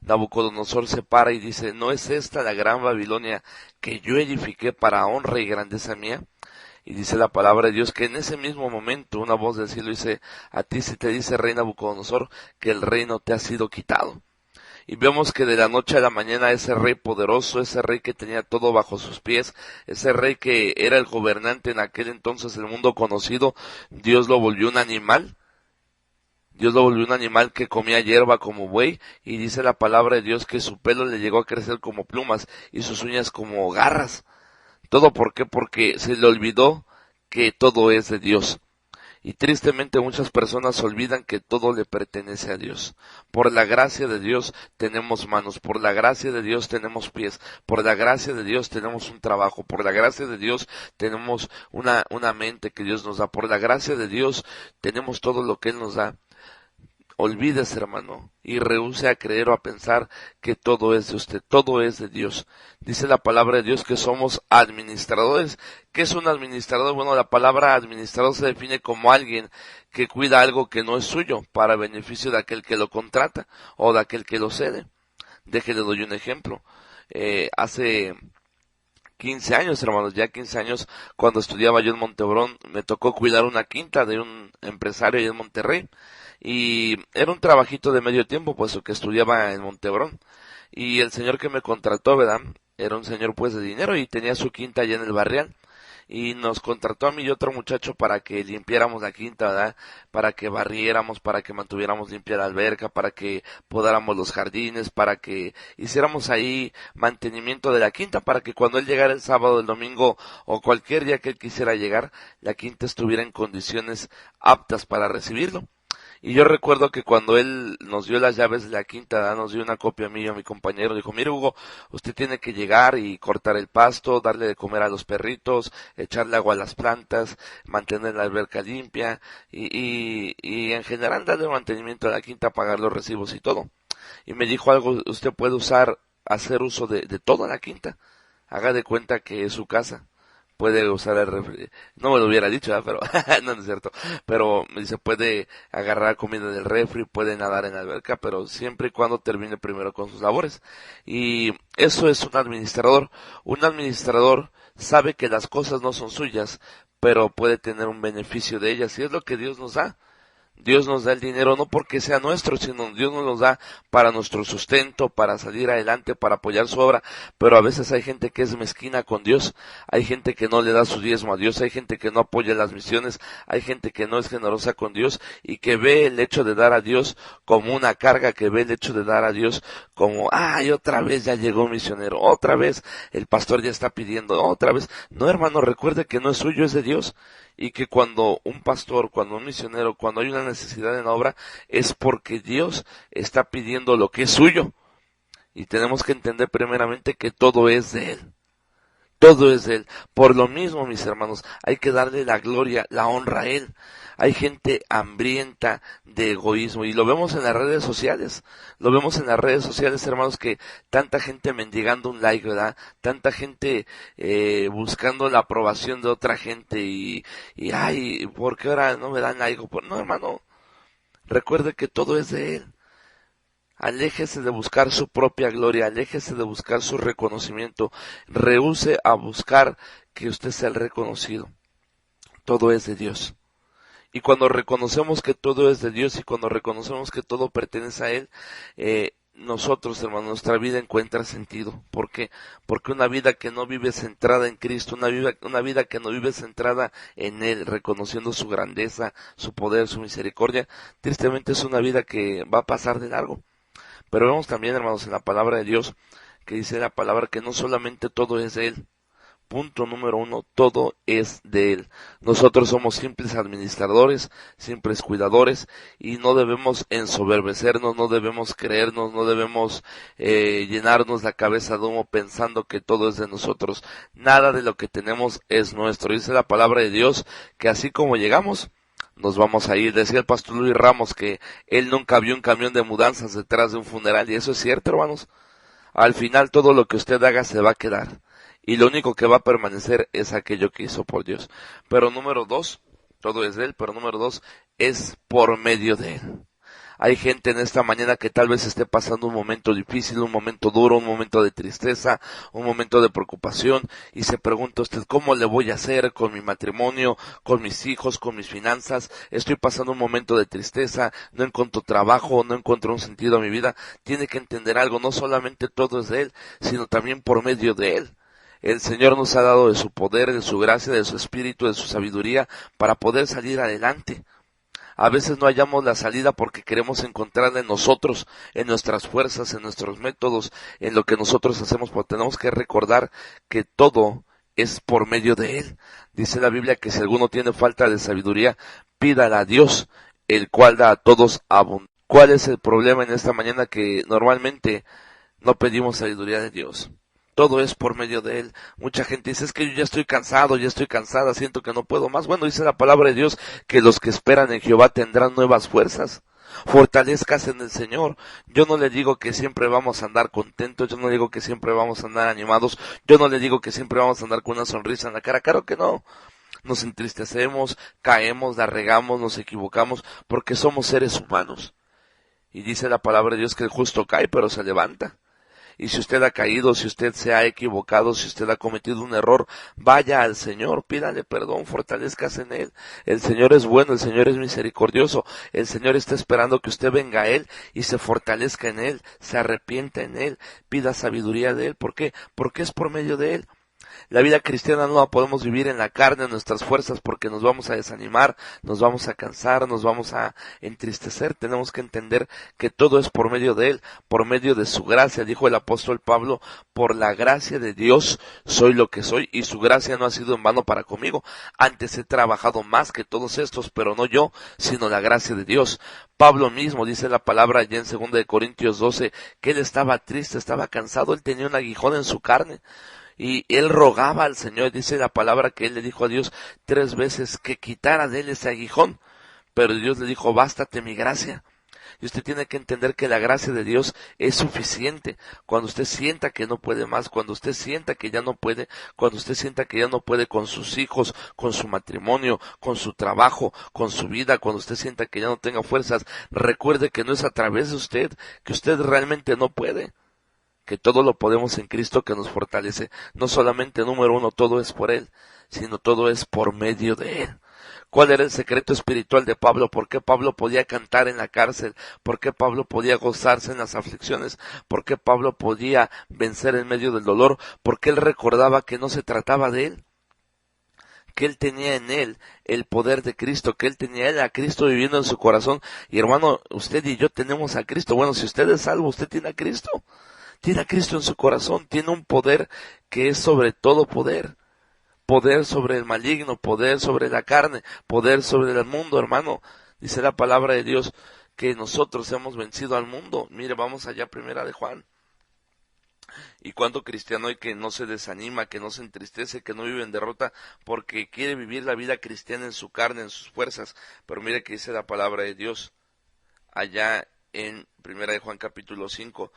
Nabucodonosor se para y dice, ¿no es esta la gran Babilonia que yo edifiqué para honra y grandeza mía? Y dice la palabra de Dios que en ese mismo momento una voz del cielo dice, a ti se te dice, rey Nabucodonosor, que el reino te ha sido quitado. Y vemos que de la noche a la mañana ese rey poderoso, ese rey que tenía todo bajo sus pies, ese rey que era el gobernante en aquel entonces del mundo conocido, Dios lo volvió un animal. Dios lo volvió un animal que comía hierba como buey, y dice la palabra de Dios que su pelo le llegó a crecer como plumas y sus uñas como garras. ¿Todo por qué? Porque se le olvidó que todo es de Dios. Y tristemente muchas personas olvidan que todo le pertenece a Dios. Por la gracia de Dios tenemos manos, por la gracia de Dios tenemos pies, por la gracia de Dios tenemos un trabajo, por la gracia de Dios tenemos una mente que Dios nos da, por la gracia de Dios tenemos todo lo que Él nos da. Olvídese, hermano, y rehúse a creer o a pensar que todo es de usted, todo es de Dios. Dice la palabra de Dios que somos administradores. ¿Qué es un administrador? Bueno, la palabra administrador se define como alguien que cuida algo que no es suyo para beneficio de aquel que lo contrata o de aquel que lo cede. Déjele doy un ejemplo. Hace 15 años, hermanos, ya 15 años, cuando estudiaba yo en Montebrón, me tocó cuidar una quinta de un empresario allá en Monterrey. Y era un trabajito de medio tiempo, puesto que estudiaba en Montebrón. Y el señor que me contrató, ¿verdad? Era un señor pues de dinero y tenía su quinta allá en el Barrial. Y nos contrató a mí y otro muchacho para que limpiáramos la quinta, ¿verdad? Para que barriéramos, para que mantuviéramos limpia la alberca, para que podáramos los jardines, para que hiciéramos ahí mantenimiento de la quinta, para que cuando él llegara el sábado, el domingo o cualquier día que él quisiera llegar, la quinta estuviera en condiciones aptas para recibirlo. Y yo recuerdo que cuando él nos dio las llaves de la quinta, ¿verdad? Nos dio una copia a mí y a mi compañero, dijo, mire Hugo, usted tiene que llegar y cortar el pasto, darle de comer a los perritos, echarle agua a las plantas, mantener la alberca limpia y en general darle mantenimiento a la quinta, pagar los recibos y todo. Y me dijo algo, usted puede hacer uso de toda la quinta, haga de cuenta que es su casa. Puede usar el refri, no me lo hubiera dicho, ¿verdad? Pero no, no es cierto, pero me dice puede agarrar comida del refri, puede nadar en la alberca, pero siempre y cuando termine primero con sus labores. Y eso es un administrador sabe que las cosas no son suyas, pero puede tener un beneficio de ellas, y es lo que Dios nos da. Dios nos da el dinero no porque sea nuestro, sino Dios nos lo da para nuestro sustento, para salir adelante, para apoyar su obra. Pero a veces hay gente que es mezquina con Dios, hay gente que no le da su diezmo a Dios, hay gente que no apoya las misiones, hay gente que no es generosa con Dios y que ve el hecho de dar a Dios como una carga, que ve el hecho de dar a Dios como, ay, otra vez ya llegó un misionero, otra vez el pastor ya está pidiendo, otra vez. No, hermano, recuerde que no es suyo, es de Dios. Y que cuando un pastor, cuando un misionero, cuando hay una necesidad en la obra, es porque Dios está pidiendo lo que es suyo. Y tenemos que entender primeramente que todo es de Él. Todo es de Él. Por lo mismo, mis hermanos, hay que darle la gloria, la honra a Él. Hay gente hambrienta de egoísmo y lo vemos en las redes sociales. Lo vemos en las redes sociales, hermanos, que tanta gente mendigando un like, ¿verdad? Tanta gente buscando la aprobación de otra gente y ay, ¿por qué ahora no me dan like? No, hermano, recuerde que todo es de Él. Aléjese de buscar su propia gloria, aléjese de buscar su reconocimiento, rehúse a buscar que usted sea el reconocido. Todo es de Dios. Y cuando reconocemos que todo es de Dios y cuando reconocemos que todo pertenece a Él, nosotros, hermanos, nuestra vida encuentra sentido. ¿Por qué? Porque una vida que no vive centrada en Cristo, una vida que no vive centrada en Él, reconociendo su grandeza, su poder, su misericordia, tristemente es una vida que va a pasar de largo. Pero vemos también, hermanos, en la palabra de Dios, que dice la palabra que no solamente todo es de Él. Punto número 1, todo es de Él. Nosotros somos simples administradores, simples cuidadores, y no debemos ensoberbecernos, no debemos creernos, no debemos llenarnos la cabeza de humo pensando que todo es de nosotros. Nada de lo que tenemos es nuestro. Dice la palabra de Dios que así como llegamos, nos vamos a ir. Decía el pastor Luis Ramos que él nunca vio un camión de mudanzas detrás de un funeral, y eso es cierto, hermanos. Al final todo lo que usted haga se va a quedar, y lo único que va a permanecer es aquello que hizo por Dios. Pero número 2, todo es de Él, pero número 2, es por medio de Él. Hay gente en esta mañana que tal vez esté pasando un momento difícil, un momento duro, un momento de tristeza, un momento de preocupación, y se pregunta usted, ¿cómo le voy a hacer con mi matrimonio, con mis hijos, con mis finanzas? Estoy pasando un momento de tristeza, no encuentro trabajo, no encuentro un sentido a mi vida. Tiene que entender algo, no solamente todo es de Él, sino también por medio de Él. El Señor nos ha dado de su poder, de su gracia, de su espíritu, de su sabiduría, para poder salir adelante. A veces no hallamos la salida porque queremos encontrarla en nosotros, en nuestras fuerzas, en nuestros métodos, en lo que nosotros hacemos, pero tenemos que recordar que todo es por medio de Él. Dice la Biblia que si alguno tiene falta de sabiduría, pídala a Dios, el cual da a todos abundancia. ¿Cuál es el problema en esta mañana? Que normalmente no pedimos sabiduría de Dios. Todo es por medio de Él. Mucha gente dice, es que yo ya estoy cansado, ya estoy cansada, siento que no puedo más. Bueno, dice la palabra de Dios que los que esperan en Jehová tendrán nuevas fuerzas. Fortalezcas en el Señor. Yo no le digo que siempre vamos a andar contentos, yo no le digo que siempre vamos a andar animados, yo no le digo que siempre vamos a andar con una sonrisa en la cara. Claro que no. Nos entristecemos, caemos, la regamos, nos equivocamos, porque somos seres humanos. Y dice la palabra de Dios que el justo cae, pero se levanta. Y si usted ha caído, si usted se ha equivocado, si usted ha cometido un error, vaya al Señor, pídale perdón, fortalezcas en Él. El Señor es bueno, el Señor es misericordioso. El Señor está esperando que usted venga a Él y se fortalezca en Él, se arrepienta en Él, pida sabiduría de Él. ¿Por qué? Porque es por medio de Él. La vida cristiana no la podemos vivir en la carne, en nuestras fuerzas, porque nos vamos a desanimar, nos vamos a cansar, nos vamos a entristecer. Tenemos que entender que todo es por medio de Él, por medio de su gracia. Dijo el apóstol Pablo, por la gracia de Dios soy lo que soy, y su gracia no ha sido en vano para conmigo. Antes he trabajado más que todos estos, pero no yo, sino la gracia de Dios. Pablo mismo dice la palabra allá en 2 de Corintios 12, que él estaba triste, estaba cansado, él tenía un aguijón en su carne. Y él rogaba al Señor, dice la palabra que él le dijo a Dios 3 veces que quitara de él ese aguijón. Pero Dios le dijo, bástate mi gracia. Y usted tiene que entender que la gracia de Dios es suficiente. Cuando usted sienta que no puede más, cuando usted sienta que ya no puede, cuando usted sienta que ya no puede con sus hijos, con su matrimonio, con su trabajo, con su vida, cuando usted sienta que ya no tenga fuerzas, recuerde que no es a través de usted, que usted realmente no puede. Que todo lo podemos en Cristo que nos fortalece. No solamente número 1, todo es por Él, sino todo es por medio de Él. ¿Cuál era el secreto espiritual de Pablo? ¿Por qué Pablo podía cantar en la cárcel? ¿Por qué Pablo podía gozarse en las aflicciones? ¿Por qué Pablo podía vencer en medio del dolor? Porque él recordaba que no se trataba de él, que él tenía en él el poder de Cristo, que él tenía a Cristo viviendo en su corazón. Y hermano, usted y yo tenemos a Cristo. Bueno, si usted es salvo, usted tiene a Cristo. Tiene a Cristo en su corazón, tiene un poder que es sobre todo poder. Poder sobre el maligno, poder sobre la carne, poder sobre el mundo, hermano. Dice la palabra de Dios que nosotros hemos vencido al mundo. Mire, vamos allá, 1 de Juan. Y cuánto cristiano hay que no se desanima, que no se entristece, que no vive en derrota, porque quiere vivir la vida cristiana en su carne, en sus fuerzas. Pero mire que dice la palabra de Dios allá en 1 de Juan capítulo 5.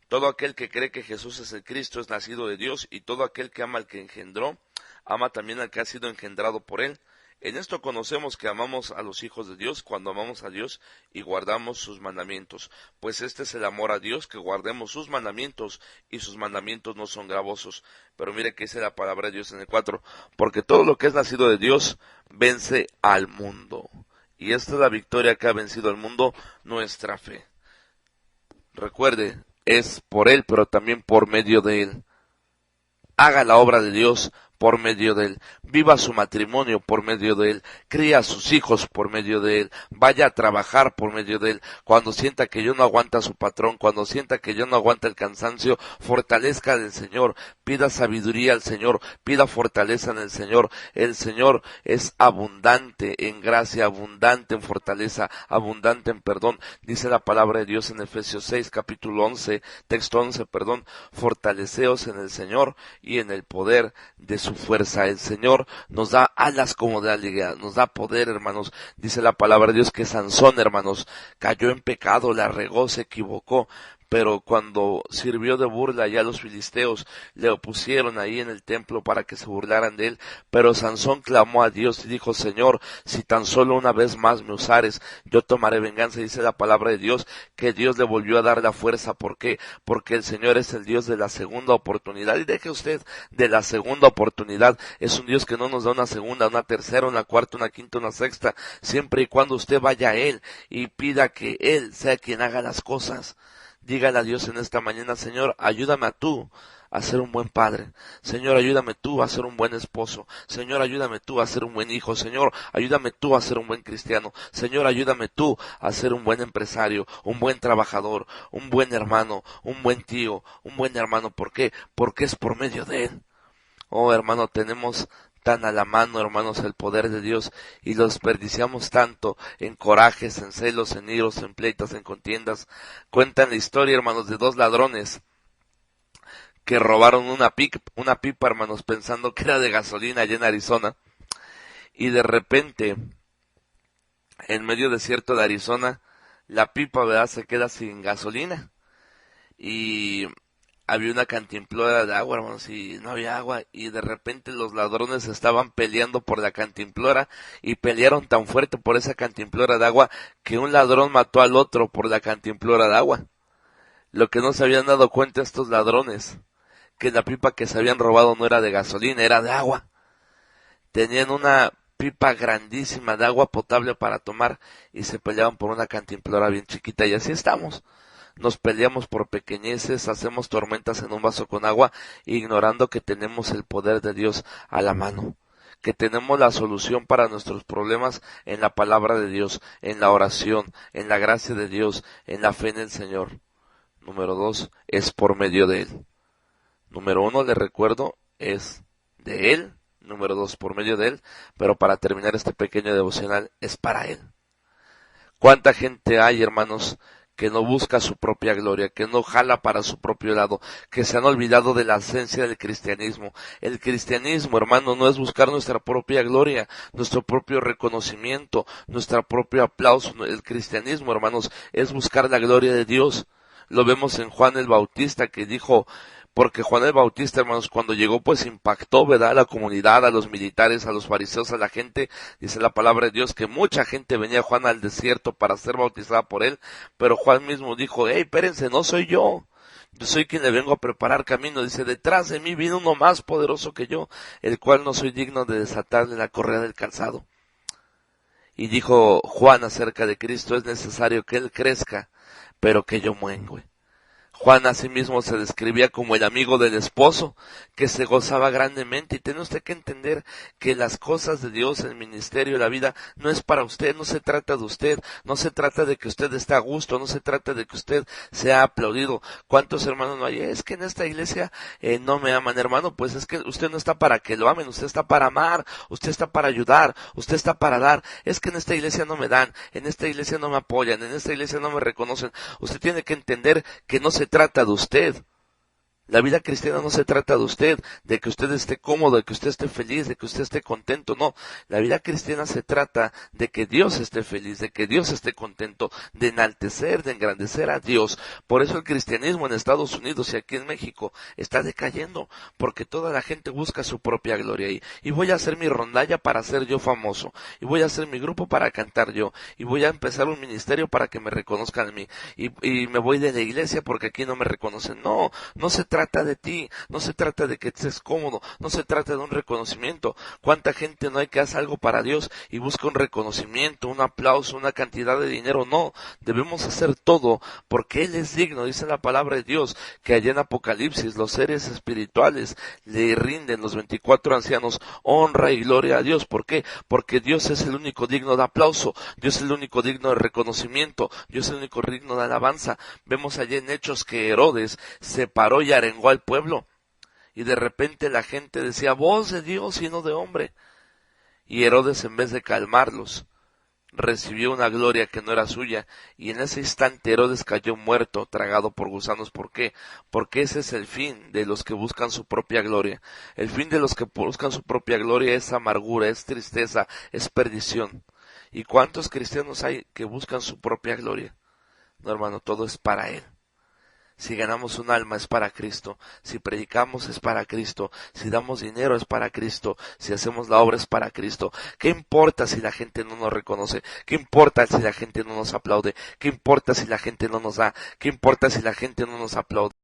Todo aquel que cree que Jesús es el Cristo es nacido de Dios, y todo aquel que ama al que engendró, ama también al que ha sido engendrado por él. En esto conocemos que amamos a los hijos de Dios, cuando amamos a Dios y guardamos sus mandamientos. Pues este es el amor a Dios, que guardemos sus mandamientos, y sus mandamientos no son gravosos. Pero mire que dice la palabra de Dios en el 4, porque todo lo que es nacido de Dios vence al mundo. Y esta es la victoria que ha vencido al mundo, nuestra fe. Recuerde, es por Él, pero también por medio de Él. Haga la obra de Dios por medio de Él. Viva su matrimonio por medio de Él. Cría a sus hijos por medio de Él. Vaya a trabajar por medio de Él. Cuando sienta que yo no aguanta a su patrón, cuando sienta que yo no aguanta el cansancio, fortalezca del Señor. Pida sabiduría al Señor. Pida fortaleza en el Señor. El Señor es abundante en gracia, abundante en fortaleza, abundante en perdón. Dice la palabra de Dios en Efesios 6, capítulo 11, texto 11, fortaleceos en el Señor y en el poder de su fuerza. El Señor nos da alas como de águila, nos da poder, hermanos. Dice la palabra de Dios que Sansón, hermanos, cayó en pecado, la regó, se equivocó, pero cuando sirvió de burla ya los filisteos le opusieron ahí en el templo para que se burlaran de él, pero Sansón clamó a Dios y dijo: Señor, si tan solo una vez más me usares, yo tomaré venganza. Dice la palabra de Dios que Dios le volvió a dar la fuerza. ¿Por qué? Porque el Señor es el Dios de la segunda oportunidad. Y deje usted de la segunda oportunidad, es un Dios que no nos da una segunda, una tercera, una cuarta, una quinta, una sexta, siempre y cuando usted vaya a Él y pida que Él sea quien haga las cosas. Dígale a Dios en esta mañana: Señor, ayúdame a tú a ser un buen padre. Señor, ayúdame tú a ser un buen esposo. Señor, ayúdame tú a ser un buen hijo. Señor, ayúdame tú a ser un buen cristiano. Señor, ayúdame tú a ser un buen empresario, un buen trabajador, un buen hermano, un buen tío, un buen hermano. ¿Por qué? Porque es por medio de Él. Oh, hermano, tenemos tan a la mano, hermanos, el poder de Dios, y lo desperdiciamos tanto en corajes, en celos, en iros, en pleitas, en contiendas. Cuentan la historia, hermanos, de dos ladrones que robaron una pipa, hermanos, pensando que era de gasolina allá en Arizona, y de repente, en medio desierto de Arizona, la pipa, ¿verdad?, se queda sin gasolina, y había una cantimplora de agua, hermanos, y no había agua, y de repente los ladrones estaban peleando por la cantimplora, y pelearon tan fuerte por esa cantimplora de agua, que un ladrón mató al otro por la cantimplora de agua. Lo que no se habían dado cuenta estos ladrones, que la pipa que se habían robado no era de gasolina, era de agua. Tenían una pipa grandísima de agua potable para tomar, y se peleaban por una cantimplora bien chiquita, y así estamos. Nos peleamos por pequeñeces, hacemos tormentas en un vaso con agua, ignorando que tenemos el poder de Dios a la mano, que tenemos la solución para nuestros problemas en la palabra de Dios, en la oración, en la gracia de Dios, en la fe en el Señor. Número 2, es por medio de Él. Número 1, le recuerdo, es de Él. Número 2, por medio de Él. Pero para terminar este pequeño devocional, es para Él. ¿Cuánta gente hay, hermanos, que no busca su propia gloria, que no jala para su propio lado, que se han olvidado de la esencia del cristianismo? El cristianismo, hermano, no es buscar nuestra propia gloria, nuestro propio reconocimiento, nuestro propio aplauso. El cristianismo, hermanos, es buscar la gloria de Dios. Lo vemos en Juan el Bautista, que dijo, porque Juan el Bautista, hermanos, cuando llegó, pues impactó, ¿verdad?, a la comunidad, a los militares, a los fariseos, a la gente. Dice la palabra de Dios que mucha gente venía a Juan al desierto para ser bautizada por él, pero Juan mismo dijo: hey, espérense, no soy yo soy quien le vengo a preparar camino. Dice: detrás de mí viene uno más poderoso que yo, el cual no soy digno de desatarle la correa del calzado. Y dijo Juan acerca de Cristo: es necesario que Él crezca, pero que yo mengue. Juan asimismo se describía como el amigo del esposo, que se gozaba grandemente. Y tiene usted que entender que las cosas de Dios, el ministerio, la vida, no es para usted, no se trata de usted, no se trata de que usted esté a gusto, no se trata de que usted sea aplaudido. ¿Cuántos hermanos no hay? Es que en esta iglesia no me aman, hermano. Pues es que usted no está para que lo amen, usted está para amar, usted está para ayudar, usted está para dar. Es que en esta iglesia no me dan, en esta iglesia no me apoyan, en esta iglesia no me reconocen. Usted tiene que entender que no se trata de usted. La vida cristiana no se trata de usted, de que usted esté cómodo, de que usted esté feliz, de que usted esté contento, no. La vida cristiana se trata de que Dios esté feliz, de que Dios esté contento, de enaltecer, de engrandecer a Dios. Por eso el cristianismo en Estados Unidos y aquí en México está decayendo, porque toda la gente busca su propia gloria. Y voy a hacer mi rondalla para ser yo famoso, y voy a hacer mi grupo para cantar yo, y voy a empezar un ministerio para que me reconozcan a mí, y me voy de la iglesia porque aquí no me reconocen. No, no se trata de ti, no se trata de que estés cómodo, no se trata de un reconocimiento. ¿Cuánta gente no hay que hace algo para Dios y busca un reconocimiento, un aplauso, una cantidad de dinero? No, debemos hacer todo porque Él es digno. Dice la palabra de Dios que allá en Apocalipsis los seres espirituales le rinden, los 24 ancianos, honra y gloria a Dios. ¿Por qué? Porque Dios es el único digno de aplauso, Dios es el único digno de reconocimiento, Dios es el único digno de alabanza. Vemos allá en Hechos que Herodes se paró y arengó al pueblo, y de repente la gente decía: voz de Dios y no de hombre. Y Herodes, en vez de calmarlos, recibió una gloria que no era suya, y en ese instante Herodes cayó muerto, tragado por gusanos. ¿Por qué? Porque ese es el fin de los que buscan su propia gloria. El fin de los que buscan su propia gloria es amargura, es tristeza, es perdición. ¿Y cuántos cristianos hay que buscan su propia gloria? No, hermano, todo es para Él. Si ganamos un alma es para Cristo, si predicamos es para Cristo, si damos dinero es para Cristo, si hacemos la obra es para Cristo. ¿Qué importa si la gente no nos reconoce? ¿Qué importa si la gente no nos aplaude? ¿Qué importa si la gente no nos da? ¿Qué importa si la gente no nos aplaude?